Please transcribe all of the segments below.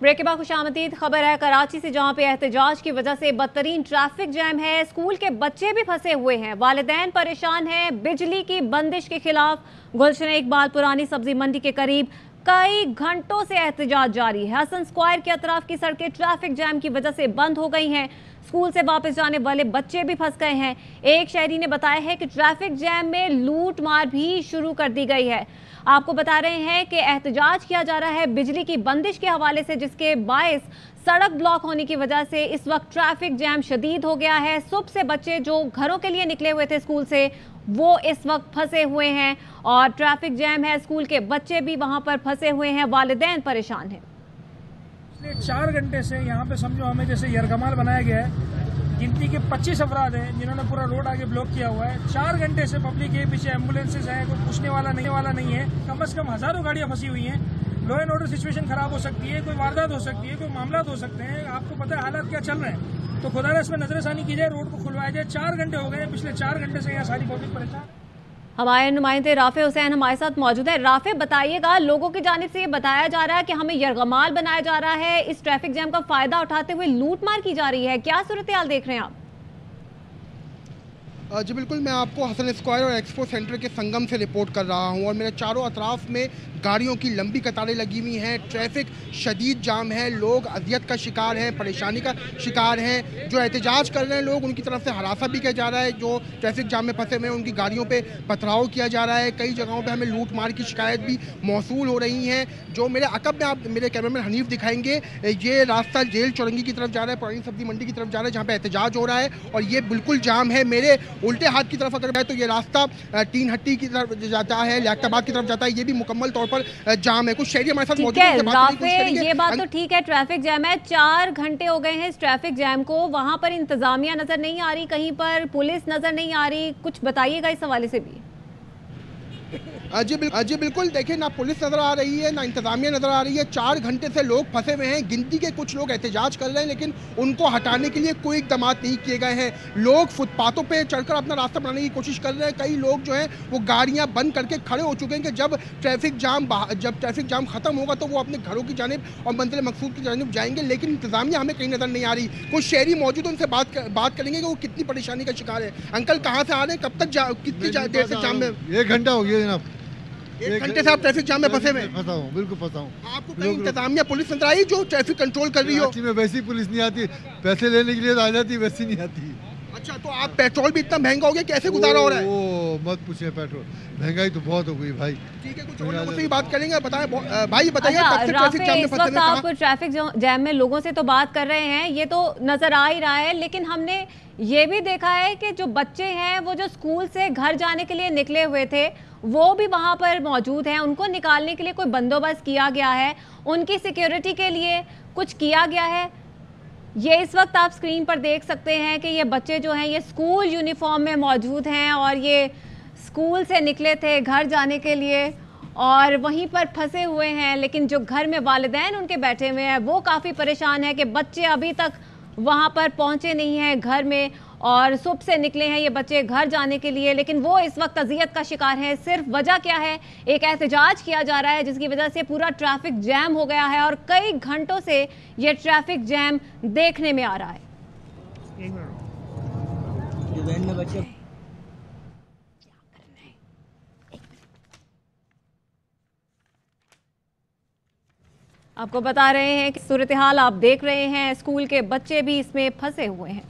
Break के बाद खुशामदीद खबर है कराची से, जहां पे एहतजाज की वजह से बदतरीन ट्रैफिक जैम है। स्कूल के बच्चे भी फंसे हुए हैं, वालिदैन परेशान हैं। बिजली की बंदिश के खिलाफ गुलशन इकबाल पुरानी सब्जी मंडी के करीब कई घंटों से एहतजाज जारी है। हसन स्क्वायर के अतराफ की सड़कें ट्रैफिक जैम की वजह से बंद हो गई हैं। स्कूल से वापस जाने वाले बच्चे भी फंस गए हैं। एक शहरी ने बताया है कि ट्रैफिक जैम में लूट मार भी शुरू कर दी गई है। आपको बता रहे हैं कि एहतजाज किया जा रहा है बिजली की बंदिश के हवाले से, जिसके बायस सड़क ब्लॉक होने की वजह से इस वक्त ट्रैफिक जैम शदीद हो गया है। सुबह से बच्चे जो घरों के लिए निकले हुए थे स्कूल से, वो इस वक्त फंसे हुए हैं और ट्रैफिक जैम है। स्कूल के बच्चे भी वहां पर फंसे हुए हैं, वालिदैन परेशान हैं। पिछले 4 घंटे से यहाँ पे समझो हमें जैसे यरगमाल बनाया गया है। गिनती के 25 अफराद हैं जिन्होंने पूरा रोड आगे ब्लॉक किया हुआ है। 4 घंटे से पब्लिक के पीछे एम्बुलेंसेज हैं, कोई पूछने वाला नहीं है। कम से कम हजारों गाड़ियां फंसी हुई हैं। लॉ एंड ऑर्डर सिचुएशन खराब हो सकती है, कोई वारदात हो सकती है, कोई मामला हो सकते हैं। आपको पता है हालात क्या चल रहे हैं, तो खुदा इसमें नजरसानी की जाए, रोड को खुलवाया जाए। 4 घंटे हो गए, पिछले 4 घंटे से यहाँ सारी पब्लिक परेशान। हमारे नुमाइंदे राफे हुसैन हमारे साथ मौजूद है। राफे, बताइएगा, लोगों की जानिब से ये बताया जा रहा है कि हमें यरगमाल बनाया जा रहा है, इस ट्रैफिक जैम का फायदा उठाते हुए लूटमार की जा रही है, क्या सूरत हाल देख रहे हैं आप? जी बिल्कुल, मैं आपको हसन स्क्वायर और एक्सपो सेंटर के संगम से रिपोर्ट कर रहा हूं और मेरे चारों अतराफ में गाड़ियों की लंबी कतारें लगी हुई हैं। ट्रैफिक शदीद जाम है, लोग अजियत का शिकार हैं, परेशानी का शिकार हैं। जो एहतजाज कर रहे हैं लोग, उनकी तरफ से हरासा भी किया जा रहा है। जो ट्रैफिक जाम में फंसे हुए हैं उनकी गाड़ियों पे पथराव किया जा रहा है। कई जगहों पे हमें लूट मार की शिकायत भी मौसूल हो रही हैं। जो मेरे अकब में आप मेरे कैमरामैन हनीफ दिखाएंगे, ये रास्ता जेल चौरंगी की तरफ जा रहा है, पुरानी सब्जी मंडी की तरफ जा रहा है, जहाँ पे एहतजाज हो रहा है और ये बिल्कुल जाम है। मेरे उल्टे हाथ की तरफ अगर जाए तो ये रास्ता तीन हट्टी की तरफ जाता है, लियाकताबाद की तरफ जाता है, ये भी मुकम्मल तौर पर जाम है। कुछ शहरी हमारे साथ मौजूद हैं। ये बात तो ठीक है, ट्रैफिक जैम है, 4 घंटे हो गए हैं इस ट्रैफिक जैम को। वहां पर इंतजामिया नजर नहीं आ रही, कहीं पर पुलिस नजर नहीं आ रही, कुछ बताइएगा इस हवाले से भी। जी बिल्कुल, देखिए, ना पुलिस नज़र आ रही है, ना इंतजामिया नज़र आ रही है। 4 घंटे से लोग फंसे हुए हैं। गिनती के कुछ लोग एहतजाज कर रहे हैं, लेकिन उनको हटाने के लिए कोई इकदाम नहीं किए गए हैं। लोग फुटपाथों पे चढ़कर अपना रास्ता बनाने की कोशिश कर रहे हैं। कई लोग जो हैं वो गाड़ियां बंद करके खड़े हो चुके हैं कि जब ट्रैफिक जाम खत्म होगा तो वो अपने घरों की जानिब और मंजिल मकसूद की जानिब जाएंगे, लेकिन इंतजामिया हमें कहीं नज़र नहीं आ रही। कुछ शहरी मौजूद हैं, उनसे बात करेंगे कि वो कितनी परेशानी का शिकार है। अंकल, कहाँ से आ रहे हैं, कब तक कितनी देर से जाम में? 1 घंटा हो गया जनाब। 1 घंटे से आप ट्रैफिक जाम में फंसे हुए? फंसा हूँ, बिल्कुल फंसा हूँ। आपको कहीं इंतजामिया पुलिस नजर आई जो ट्रैफिक कंट्रोल कर रही हो? में वैसी पुलिस नहीं आती, पैसे लेने के लिए तो आ जाती, वैसी नहीं आती। अच्छा, तो आप पेट्रोल भी इतना महंगा हो गया, कैसे गुजारा हो रहा है? ओ मत पूछिए, पेट्रोल महंगाई तो बहुत हो गई भाई। ठीक है, कुछ और लोगों से भी बात करेंगे। बताएं भाई, बताइए अच्छा, कब से ट्रैफिक जाम में इस फंसे वक्त हुए हैं? आप ट्रैफिक जैम में लोगों से तो बात कर रहे हैं, ये तो नजर आ ही रहा है, लेकिन हमने ये भी देखा है कि जो बच्चे हैं वो जो स्कूल से घर जाने के लिए निकले हुए थे वो भी वहां पर मौजूद हैं। उनको निकालने के लिए कोई बंदोबस्त किया गया है, उनकी सिक्योरिटी के लिए कुछ किया गया है। ये इस वक्त आप स्क्रीन पर देख सकते हैं कि ये बच्चे जो हैं ये स्कूल यूनिफॉर्म में मौजूद हैं और ये स्कूल से निकले थे घर जाने के लिए और वहीं पर फंसे हुए हैं। लेकिन जो घर में वालिदैन उनके बैठे हुए हैं वो काफ़ी परेशान है कि बच्चे अभी तक वहाँ पर पहुँचे नहीं हैं घर में और सुबह से निकले हैं ये बच्चे घर जाने के लिए, लेकिन वो इस वक्त अजियत का शिकार है। सिर्फ वजह क्या है, एक एहतजाज किया जा रहा है जिसकी वजह से पूरा ट्रैफिक जैम हो गया है और कई घंटों से ये ट्रैफिक जैम देखने में आ रहा है। आपको बता रहे हैं कि सूरत हाल आप देख रहे हैं, स्कूल के बच्चे भी इसमें फंसे हुए हैं।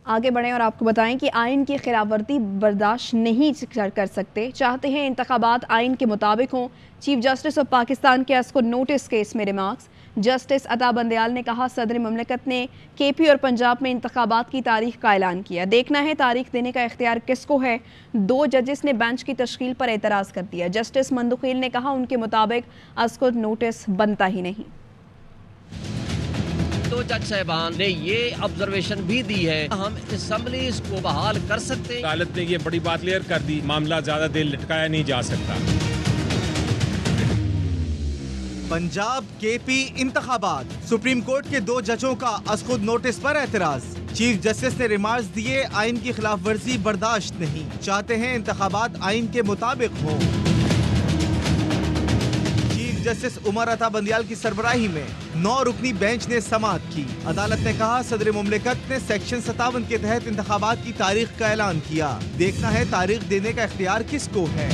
आगे बढ़ें और आपको बताएं कि आइन की खिलाफवर्जी बर्दाश्त नहीं कर सकते, चाहते हैं इंतखाबात आइन के मुताबिक हों। चीफ जस्टिस ऑफ पाकिस्तान के को नोटिस केस में रिमार्क्स। जस्टिस अता बंदयाल ने कहा, सदर ममलकत ने KP और पंजाब में इंतखाबात की तारीख का ऐलान किया, देखना है तारीख देने का इख्तियार किसको है। 2 जजेस ने बेंच की तश्कील पर एतराज़ कर दिया। जस्टिस मंदुखील ने कहा, उनके मुताबिक को नोटिस बनता ही नहीं। 2 जज साहबान ने ये ऑब्जर्वेशन भी दी है, हम असेंबलीज को बहाल कर सकते हैं। अदालत ने ये बड़ी बात क्लियर कर दी, मामला ज्यादा देर लटकाया नहीं जा सकता। पंजाब KP इंतखाबात, सुप्रीम कोर्ट के 2 जजों का खुद नोटिस पर एतराज। चीफ जस्टिस ने रिमार्क्स दिए, आइन की खिलाफ वर्जी बर्दाश्त नहीं, चाहते हैं इंतखाबात आइन के मुताबिक हो। Chief chief justice Umar Ata Bandial की सरबराही में 9 रुकनी बेंच ने समाअत की। अदालत ने कहा सदर मुमलिकत ने सेक्शन 57 के तहत इंतखाबात की तारीख का ऐलान किया। देखना है तारीख देने का इख्तियार किसको है।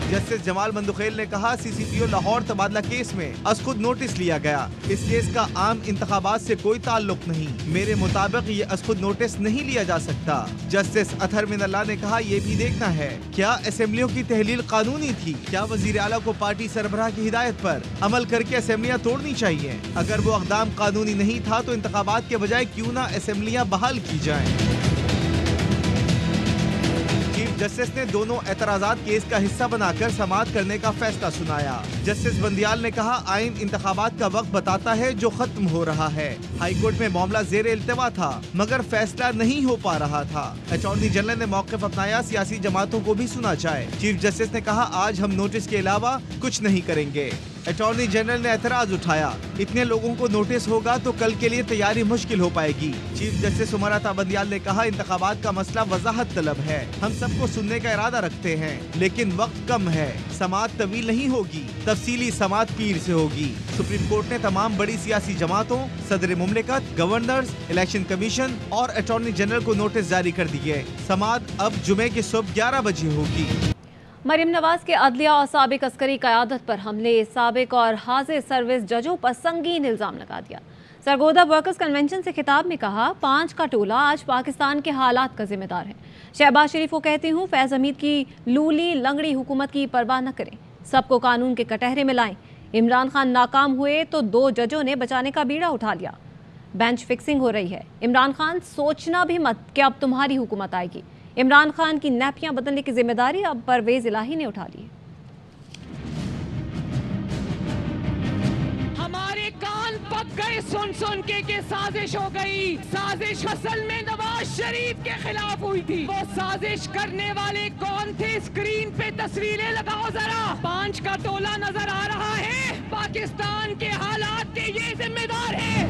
जस्टिस जमाल मंदुखेल ने कहा CCPO लाहौर तबादला केस में असखुद नोटिस लिया गया। इस केस का आम इंतखाबात से कोई ताल्लुक नहीं। मेरे मुताबिक ये असखुद नोटिस नहीं लिया जा सकता। जस्टिस अतहर मिनल्लाह ने कहा ये भी देखना है क्या असेंबलियों की तहलील कानूनी थी, क्या वजीर आला को पार्टी सरबराह की हिदायत पर अमल करके असेंबलियाँ तोड़नी चाहिए। अगर वो इक़दाम कानूनी नहीं था तो इंतखाबात के बजाय क्यों न असेंबलियाँ बहाल की जाएं। जस्टिस ने दोनों एतराजात केस का हिस्सा बनाकर समाअत करने का फैसला सुनाया। जस्टिस बंदियाल ने कहा आइन इंतखाबात का वक्त बताता है जो खत्म हो रहा है। हाईकोर्ट में मामला ज़ेरे इल्तिवा था मगर फैसला नहीं हो पा रहा था। अटॉर्नी जनरल ने मौक़िफ़ अपनाया सियासी जमातों को भी सुना जाए। चीफ जस्टिस ने कहा आज हम नोटिस के अलावा कुछ नहीं करेंगे। अटॉर्नी जनरल ने एतराज उठाया इतने लोगों को नोटिस होगा तो कल के लिए तैयारी मुश्किल हो पाएगी। चीफ जस्टिस उमर अता बंदियाल ने कहा इंतखाबात का मसला वजाहत तलब है। हम सबको सुनने का इरादा रखते हैं लेकिन वक्त कम है। समाअत तवील नहीं होगी, तफसीली समाअत पीर से होगी। सुप्रीम कोर्ट ने तमाम बड़ी सियासी जमातों, सदर मुमलिकत, गवर्नर्स, इलेक्शन कमीशन और अटॉर्नी जनरल को नोटिस जारी कर दिए। समाअत अब जुमे की सुबह 11 बजे होगी। मरियम नवाज के अदलिया और साबिक अस्करी क़यादत पर हमले, साबिक और हाजिर सर्विस जजों पर संगीन इल्ज़ाम लगा दिया। सरगोदा वर्कर्स कन्वेंशन से खिताब में कहा 5 का टोला आज पाकिस्तान के हालात का जिम्मेदार है। शहबाज शरीफ को कहती हूँ फैज़ हमीद की लूली लंगड़ी हुकूमत की परवाह न करें, सबको कानून के कटहरे में लाएं। इमरान खान नाकाम हुए तो 2 जजों ने बचाने का बीड़ा उठा लिया। बेंच फिक्सिंग हो रही है। इमरान खान सोचना भी मत कि अब तुम्हारी हुकूमत आएगी। इमरान खान की नैपियां बदलने की जिम्मेदारी अब परवेज इलाही ने उठा ली है। हमारे कान पक गए सुन के साजिश हो गई। साजिश असल में नवाज शरीफ के खिलाफ हुई थी। वो साजिश करने वाले कौन थे? स्क्रीन पे तस्वीरें लगाओ जरा। 5 का टोला नजर आ रहा है। पाकिस्तान के हालात के ये जिम्मेदार है।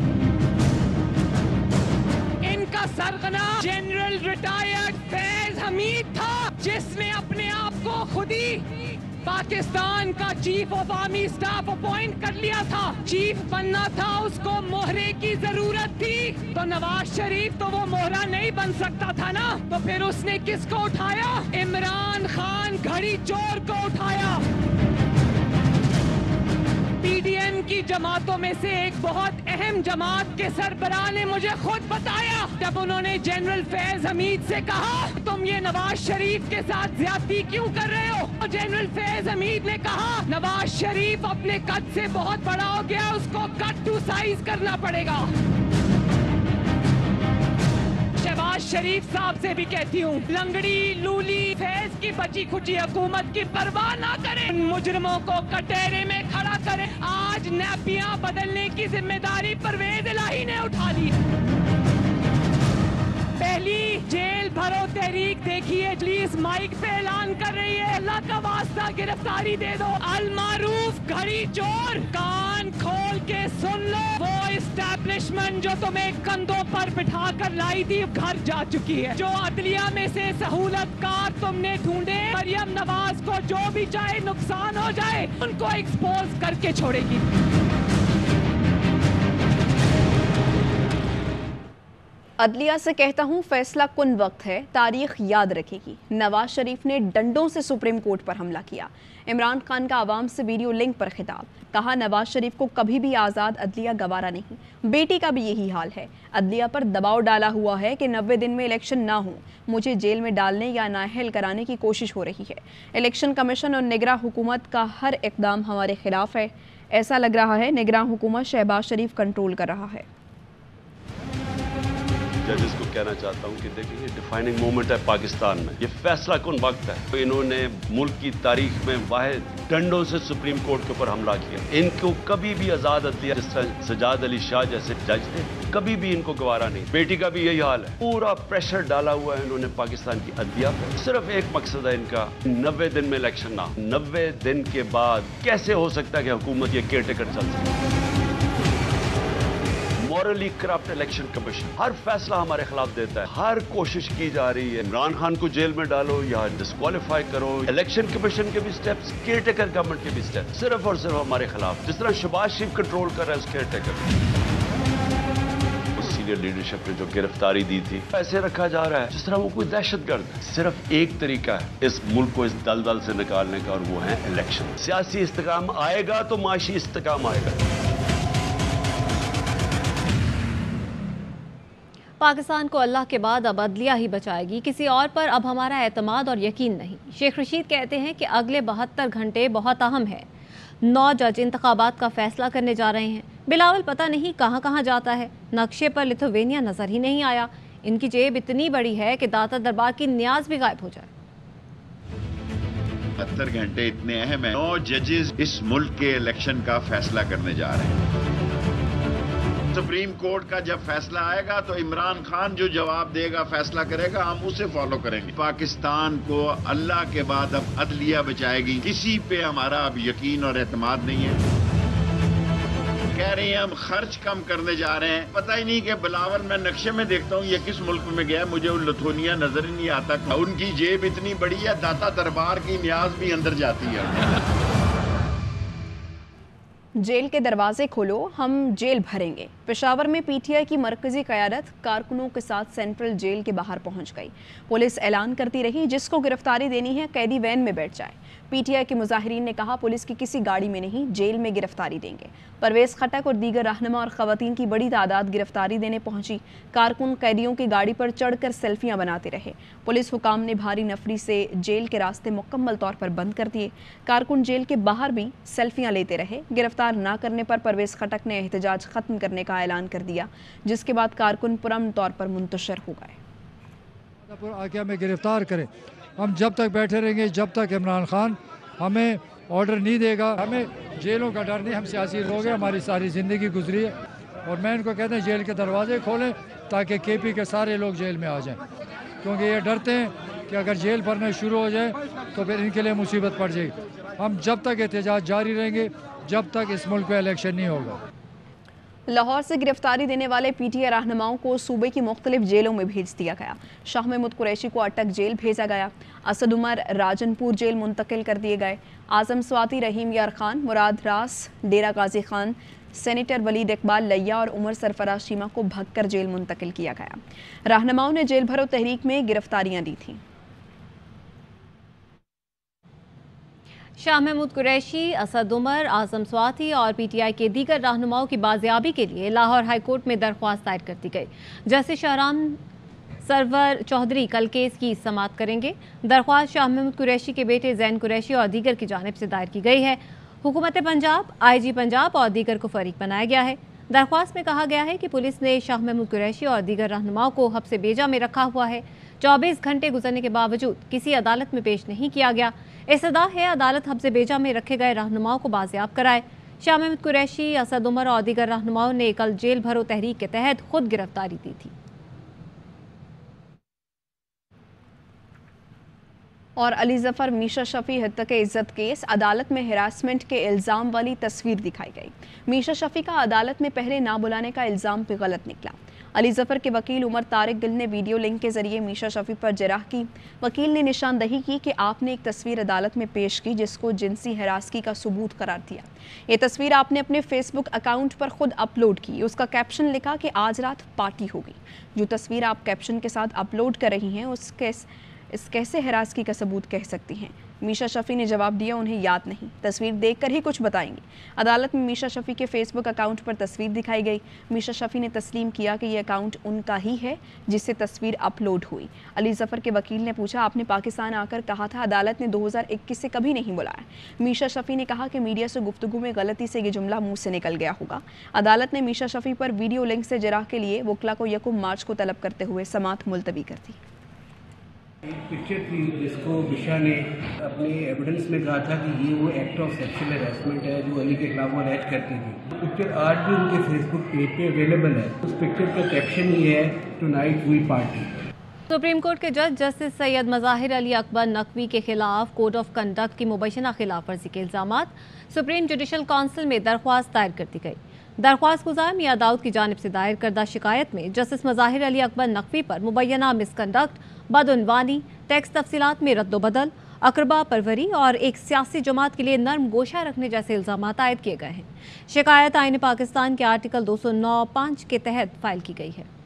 इनका सरगना जनरल रिटायर्ड फैज हमीद था जिसने अपने आप को खुद ही पाकिस्तान का chief of army staff appoint कर लिया था। चीफ बनना था, उसको मोहरे की जरूरत थी। तो नवाज शरीफ तो वो मोहरा नहीं बन सकता था ना, तो फिर उसने किसको उठाया? इमरान खान घड़ी चोर को उठाया। PDM की जमातों में से एक बहुत अहम जमात के सरबराह ने मुझे खुद बताया जब उन्होंने जनरल फैज हमीद से कहा तुम ये नवाज शरीफ के साथ ज्यादती क्यों कर रहे हो? तो जनरल फैज हमीद ने कहा नवाज शरीफ अपने कद से बहुत बड़ा हो गया, उसको कट टू साइज करना पड़ेगा। शहबाज शरीफ साहब से भी कहती हूँ लंगड़ी लूली फैज की बची खुची हुकूमत की परवाह ना करें, मुजरिमों को कटहरे में खड़ा करें। आज नैपियां बदलने की जिम्मेदारी परवेज इलाही ने उठा ली। पहली जेल भरो तहरीक देखिए, पुलिस माइक पे ऐलान कर रही है अल्लाह का वास्ता गिरफ्तारी दे दो। अल मारूफ घड़ी चोर, कान खोल के सुन लो। वो एस्टैब्लिशमेंट जो तुम्हें कंधों पर बिठा कर लाई थी घर जा चुकी है। जो अदलिया में से सहूलतकार तुमने ढूंढे, मरियम नवाज को जो भी चाहे नुकसान हो जाए उनको एक्सपोज करके छोड़ेगी। अदलिया से कहता हूँ फैसला कुन वक्त है, तारीख याद रखेगी। नवाज शरीफ ने डंडों से सुप्रीम कोर्ट पर हमला किया। इमरान खान का आवाम से वीडियो लिंक पर खिताब, कहा नवाज शरीफ को कभी भी आज़ाद अदलिया गवारा नहीं। बेटी का भी यही हाल है। अदलिया पर दबाव डाला हुआ है कि 90 दिन में इलेक्शन ना हो, मुझे जेल में डालने या नाअहल कराने की कोशिश हो रही है। इलेक्शन कमीशन और निगरान हुकूमत का हर इक़दाम हमारे खिलाफ है। ऐसा लग रहा है निगरान हुकूमत शहबाज शरीफ कंट्रोल कर रहा है। जजेस को कहना चाहता हूं कि देखिए ये डिफाइनिंग मोमेंट है पाकिस्तान में, ये फैसला कुन वक्त है। तो इन्होंने मुल्क की तारीख में वाहिद डंडों से सुप्रीम कोर्ट के ऊपर हमला किया। इनको कभी भी आजाद अदलिया, जिस तरह सजाद अली शाह जैसे जज थे, कभी भी इनको गवारा नहीं। बेटी का भी यही हाल है। पूरा प्रेशर डाला हुआ है इन्होंने पाकिस्तान की अदलिया पर। सिर्फ एक मकसद है इनका, 90 दिन में इलेक्शन ना हो। 90 दिन के बाद कैसे हो सकता है कि हुकूमत ये केयर टेकर चल सके? मॉरली करप्ट इलेक्शन कमीशन हर फैसला हमारे खिलाफ देता है। हर कोशिश की जा रही है इमरान खान को जेल में डालो या डिस्क्वालीफाई करो। इलेक्शन कमीशन के भी स्टेप्स, केयर टेकर गवर्नमेंट के भी स्टेप्स सिर्फ और सिर्फ हमारे खिलाफ। जिस तरह शहबाज शरीफ कंट्रोल कर रहा है उस केयर टेकर सीनियर लीडरशिप ने जो गिरफ्तारी दी थी, ऐसे रखा जा रहा है जिस तरह वो कोई दहशतगर्द है। सिर्फ एक तरीका है इस मुल्क को इस दलदल से निकालने का, और वो है इलेक्शन। सियासी इस्तेकाम आएगा तो माशी इस्तेकाम आएगा। पाकिस्तान को अल्लाह के बाद अब अदलिया ही बचाएगी, किसी और पर अब हमारा एतमाद और यकीन नहीं। शेख रशीद कहते हैं कि अगले 72 घंटे बहुत अहम है। 9 जज इंतखाबात का फैसला करने जा रहे हैं। बिलावल पता नहीं कहां कहां जाता है, नक्शे पर लिथुवेनिया नजर ही नहीं आया। इनकी जेब इतनी बड़ी है कि दाता दरबार की न्याज भी गायब हो जाए। 72 घंटे इतने अहम है। 9 जजेस इस मुल्क के इलेक्शन का फैसला करने जा रहे हैं। सुप्रीम कोर्ट का जब फैसला आएगा तो इमरान खान जो जवाब देगा, फैसला करेगा, हम उसे फॉलो करेंगे। पाकिस्तान को अल्लाह के बाद अब अदलिया बचाएगी। किसी पे हमारा अब यकीन और एतमाद नहीं है। कह रहे हैं हम खर्च कम करने जा रहे हैं। पता ही नहीं कि बिलावल, मैं नक्शे में देखता हूँ ये किस मुल्क में गया, मुझे लिथुवेनिया नजर ही नहीं आता। उनकी जेब इतनी बड़ी है, दाता दरबार की न्याज भी अंदर जाती है। जेल के दरवाजे खोलो, हम जेल भरेंगे। पेशावर में पीटीआई की मरकजी क़यादत कारकुनों के साथ सेंट्रल जेल के बाहर पहुंच गई। पुलिस ऐलान करती रही जिसको गिरफ्तारी देनी है कैदी वैन में बैठ जाए। पीटीआई के मुजाहिरीन ने कहा पुलिस की किसी गाड़ी में नहीं, जेल में गिरफ्तारी देंगे। परवेज खटक और दीगर रहनुमा और खवातीन की बड़ी तादाद गिरफ्तारी देने पहुंची। कारकुन कैदियों की गाड़ी पर चढ़कर सेल्फियां बनाते रहे। पुलिस हुकाम ने भारी नफरी से जेल के रास्ते मुकम्मल तौर पर बंद कर दिए। कारकुन जेल के बाहर भी सेल्फियां लेते रहे। गिरफ्तार न करने पर परवेज खटक ने एहतजाज खत्म करने का ऐलान कर दिया, जिसके बाद कारकुन पुरअमन तौर पर मुंतशिर हो गए। आके हमें गिरफ्तार करें, हम जब तक बैठे रहेंगे जब तक इमरान खान हमें ऑर्डर नहीं देगा। हमें जेलों का डर नहीं, हम सियासी लोग हैं, हमारी सारी ज़िंदगी गुजरी है। और मैं इनको कहते हैं जेल के दरवाजे खोलें ताकि केपी के सारे लोग जेल में आ जाएं, क्योंकि ये डरते हैं कि अगर जेल भरना शुरू हो जाए तो फिर इनके लिए मुसीबत पड़ जाएगी। हम जब तक एहतजाज जारी रहेंगे जब तक इस मुल्क में इलेक्शन नहीं होगा। लाहौर से गिरफ्तारी देने वाले पीटीआई रहनुमाओं को सूबे की मुख्तलिफ जेलों में भेज दिया गया। शाह महमूद कुरैशी को अटक जेल भेजा गया। असद उमर राजनपुर जेल मुंतकिल कर दिए गए। आजम स्वाति, रहीम यार खान, मुराद रास, डेरा गाजी खान, सेनेटर वलीद इकबाल लैया और उमर सरफराज शीमा को भगकर जेल मुंतकिल किया गया। रहनुमाओं ने जेल भरो तहरीक में गिरफ्तारियां दी थीं। शाह महमूद कुरैशी, असद उमर, आजम स्वाति और पीटीआई के दीगर रहनुमाओं की बाजियाबी के लिए लाहौर हाई कोर्ट में दरख्वास्त दायर कर दी गई। जस्टिस शाहराम सरवर चौधरी कल केस की समाअत करेंगे। दरख्वास्त शाह महमूद कुरैशी के बेटे जैन कुरैशी और दीगर की जानिब से दायर की गई है। हुकूमत पंजाब, IG पंजाब और दीगर को फरीक बनाया गया है। दरख्वास्त में कहा गया है कि पुलिस ने शाह महमूद कुरैशी और दीगर रहनुमाओं को हब्से बेजा में रखा हुआ है। 24 घंटे गुजरने के बावजूद किसी अदालत में पेश नहीं किया गया। इस्तदा है अदालत हब्से बेजा में रखे गए रहनुमाओं को बाजियाब कराए। शाह महमूद कुरैशी, असद उमर और दीगर रहनुमाओं ने कल जेल भरो तहरीक के तहत खुद गिरफ्तारी दी थी। और अली जफर मीशा शफी हत्या इज्जत केस, अदालत में हिरासमेंट के इल्ज़ाम वाली तस्वीर दिखाई गई। मीशा शफी का अदालत में पहले ना बुलाने का इल्ज़ाम भी गलत निकला। अली जफर के वकील उमर तारिक गिल ने वीडियो लिंक के जरिए मीशा शफी पर जराह की। वकील ने निशानदही की कि आपने एक तस्वीर अदालत में पेश की जिसको जिनसी हरासगी का सबूत करार दिया। ये तस्वीर आपने अपने फेसबुक अकाउंट पर खुद अपलोड की। उसका कैप्शन लिखा कि आज रात पार्टी होगी। जो तस्वीर आप कैप्शन के साथ अपलोड कर रही हैं इस कैसे हरासगी का सबूत कह सकती हैं? मीशा शफी ने जवाब दिया उन्हें याद नहीं, तस्वीर देखकर ही कुछ बताएंगी। अदालत में मीशा शफी के फेसबुक अकाउंट पर तस्वीर दिखाई गई। मीशा शफी ने तस्लीम किया कि यह अकाउंट उनका ही है जिससे तस्वीर अपलोड हुई। अली जफर के वकील ने पूछा, आपने पाकिस्तान आकर कहा था अदालत ने 2021 से कभी नहीं बुलाया। मीशा शफी ने कहा कि मीडिया से गुफ्तगू में गलती से ये जुमला मुँह से निकल गया होगा। अदालत ने मीशा शफी पर वीडियो लिंक से जराह के लिए वकला को 1 मार्च को तलब करते हुए समाअत मुलतवी कर दी। एक पिक्चर थी जिसको मिशा ने अपने एविडेंस में कहा था कि ये वो एक्ट ऑफ सेक्सुअल हैरेसमेंट है जो अली के खिलाफ वो अरेस्ट करती थी। पिक्चर आज भी उनके फेसबुक पेज पे अवेलेबल है। उस पिक्चर का कैप्शन ये है, tonight we party. Supreme court के जज जस्टिस सैयद मज़ाहिर अली अकबर नकवी के खिलाफ कोड ऑफ कंडक्ट की मुबैना खिलाफ वर्जी के इल्ज़ामात। सुप्रीम जुडिशल काउंसिल में दरख्वास्त दायर कर दी गई। दरख्वास्त गुजार मियां दाऊद की जानिब से दायर करदा शिकायत में जस्टिस मज़ाहिर अली अकबर नकवी पर मुबैना मिसकंडक्ट, बदउनवानी, टैक्स तफसीलात में रद्दोबदल, अकरबा परवरी और एक सियासी जमात के लिए नर्म गोशा रखने जैसे इल्जामात आयद किए गए हैं। शिकायत आईन पाकिस्तान के आर्टिकल 209(5) के तहत फाइल की गई है।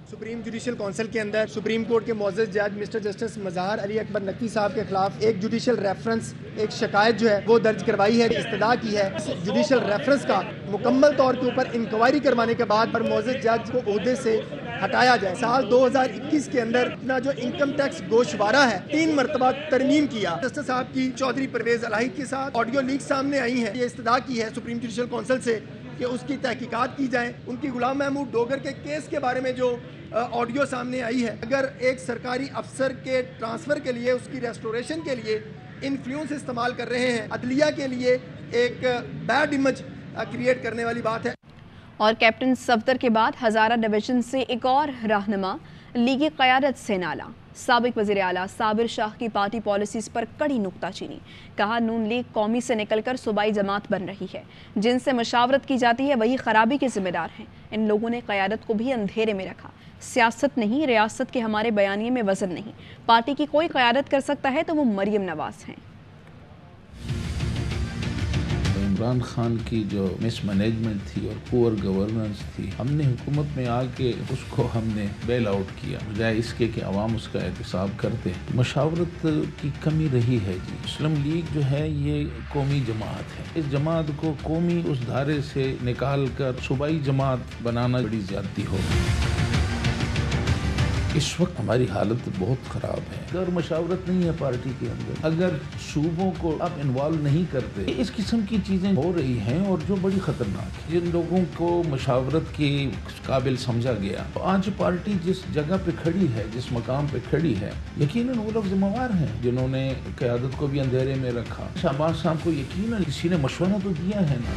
सुप्रीम जुडिशल काउंसिल के अंदर सुप्रीम कोर्ट के मोअज़्ज़ज़ जज मिस्टर जस्टिस मज़ाहिर अली अकबर नकवी साहब के खिलाफ एक जुडिशल रेफरेंस, एक शिकायत जो है वो दर्ज करवाई है। इस्तदा की है जुडिशल रेफरेंस का मुकम्मल तौर के ऊपर इंक्वायरी करवाने के बाद पर मोअज़्ज़ज़ जज को ओहदे से हटाया जाए। साल 2021 के अंदर अपना जो इनकम टैक्स गोशवारा है 3 मरतबा तरमीम किया। जस्टिस साहब की चौधरी परवेज अलाही के साथ ऑडियो लीक सामने आई है। ये इस्तदा की है सुप्रीम जुडिशल काउंसिल से कि उसकी तहकीकात की जाए। उनकी गुलाम महमूद डोगर के केस के बारे में जो ऑडियो सामने आई है, अगर एक सरकारी अफसर के ट्रांसफ़र के लिए, उसकी रेस्टोरेशन के लिए इन्फ्लुएंस इस्तेमाल कर रहे हैं, अदलिया के लिए एक बैड इमेज क्रिएट करने वाली बात है। और कैप्टन सफदर के बाद हज़ारा डिवीजन से एक और रहनुमा लीगी क़यादत से नाला। साबिक वज़ीर आला साबिर शाह की पार्टी पॉलिसीज़ पर कड़ी नुक्ताचीनी। कहा नून लीग कौमी से निकलकर सूबाई जमात बन रही है, जिनसे मशावरत की जाती है वही खराबी के जिम्मेदार हैं। इन लोगों ने क़यादत को भी अंधेरे में रखा। सियासत नहीं, रियासत के हमारे बयानिए में वजन नहीं। पार्टी की कोई क़यादत कर सकता है तो वो मरियम नवाज हैं। इमरान खान की जो मिसमैनेजमेंट थी और पुअर गवर्नेंस थी, हमने हुकूमत में आके उसको हमने बेल आउट किया, बजाय इसके कि अवाम उसका एहतसाब करते। मशावरत की कमी रही है जी। मुस्लिम लीग जो है ये कौमी जमात है। इस जमात को कौमी उस धारे से निकाल कर सूबाई जमात बनाना बड़ी ज्यादती होगी। इस वक्त हमारी हालत बहुत ख़राब है। अगर मशावरत नहीं है पार्टी के अंदर, अगर सूबों को आप इन्वॉल्व नहीं करते, इस किस्म की चीज़ें हो रही हैं और जो बड़ी ख़तरनाक है। जिन लोगों को मशावरत के काबिल समझा गया, तो आज पार्टी जिस जगह पे खड़ी है, जिस मकाम पे खड़ी है, यकीनन वो लोग जिम्मेवार हैं जिन्होंने क़यादत को भी अंधेरे में रखा। शहबाज साहब को यकीनन किसी ने मशवरा तो दिया है ना।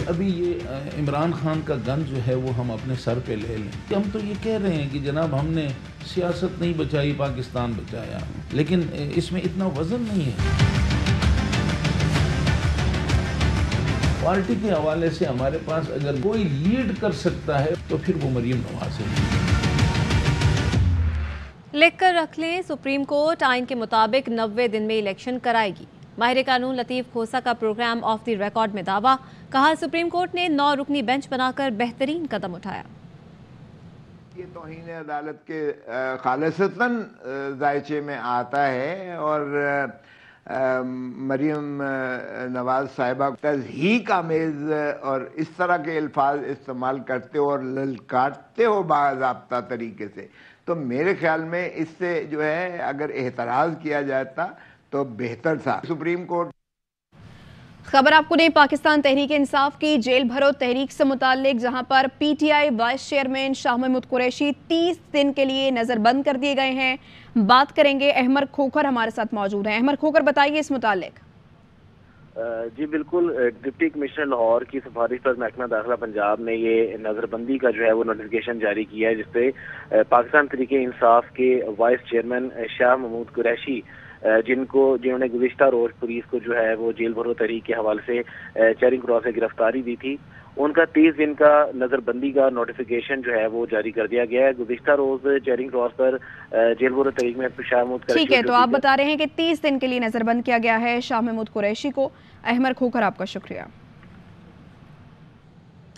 अभी ये इमरान खान का गन जो है वो हम अपने सर पे ले लें। हम तो ये कह रहे हैं कि जनाब हमने सियासत नहीं बचाई, पाकिस्तान बचाया, लेकिन इसमें इतना वजन नहीं है। पार्टी के हवाले से हमारे पास अगर कोई लीड कर सकता है तो फिर वो मरियम नवाज है। लिख कर रख लें, सुप्रीम कोर्ट आइन के मुताबिक 90 दिन में इलेक्शन कराएगी। माहिर कानून लतीफ़ खोसा का प्रोग्राम ऑफ द रिकॉर्ड में दावा। कहा सुप्रीम कोर्ट ने 9 रुकनी बेंच बनाकर बेहतरीन कदम उठाया। ये तौहीन अदालत के खालिसतन जायचे में आता है और मरियम नवाज साहिबा तज़हीक आमेज़ और इस तरह के अल्फाज इस्तेमाल करते हो और ललकारते हो बाज़ाब्ता तरीके से, तो मेरे ख्याल में इससे जो है अगर एहतराज़ किया जाता तो बेहतर था। सुप्रीम कोर्ट खबर आपको नहीं पाकिस्तान तहरीक इंसाफ की जेल भरो तहरीक से मुताल्लिक, जहां पर PTI vice chairman Shah Mahmood Qureshi 30 दिन के लिए नजरबंद कर दिए गए हैं। बात करेंगे, अहमद खोखर हमारे साथ मौजूद हैं। अहमद खोखर, बताइए इस मुताल्लिक। जी बिल्कुल, डिप्टी कमिश्नर लाहौर की सिफारिश पर महकमा दाखिला पंजाब ने ये नज़रबंदी का जो है वो नोटिफिकेशन जारी किया है, जिसपे पाकिस्तान तहरीक इंसाफ के वाइस चेयरमैन शाह महमूद कुरैशी जिन्होंने गुज़िश्ता रोज पुलिस को जो है वो जेल भरो तहरीक के हवाले से चेरिंग क्रॉस से गिरफ्तारी दी थी, उनका 30 दिन का नजरबंदी का नोटिफिकेशन जो है वो जारी कर दिया गया है। गुज़िश्ता रोज चेरिंग क्रॉस पर जेल भरो तहरीक में शाह महमूद कुरैशी, ठीक है, तो आप बता रहे हैं कि 30 दिन के लिए नजरबंद किया गया है शाह महमूद कुरैशी को। अहमद खोखर, आपका शुक्रिया।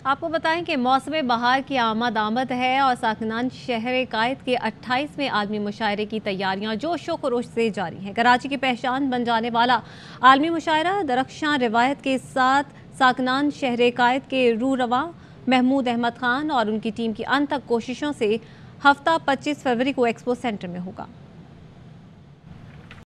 आपको बताएं कि मौसम बहार की आमद है और साकिनान शहर कायद के 28वें आलमी मुशायरे की तैयारियां जोशो खरोश से जारी हैं। कराची की पहचान बन जाने वाला आलमी मुशायरा दरख्शां रिवायत के साथ साकिनान शहर कायद के रूरवा महमूद अहमद खान और उनकी टीम की अनथक कोशिशों से हफ्ता 25 फरवरी को एक्सपो सेंटर में होगा।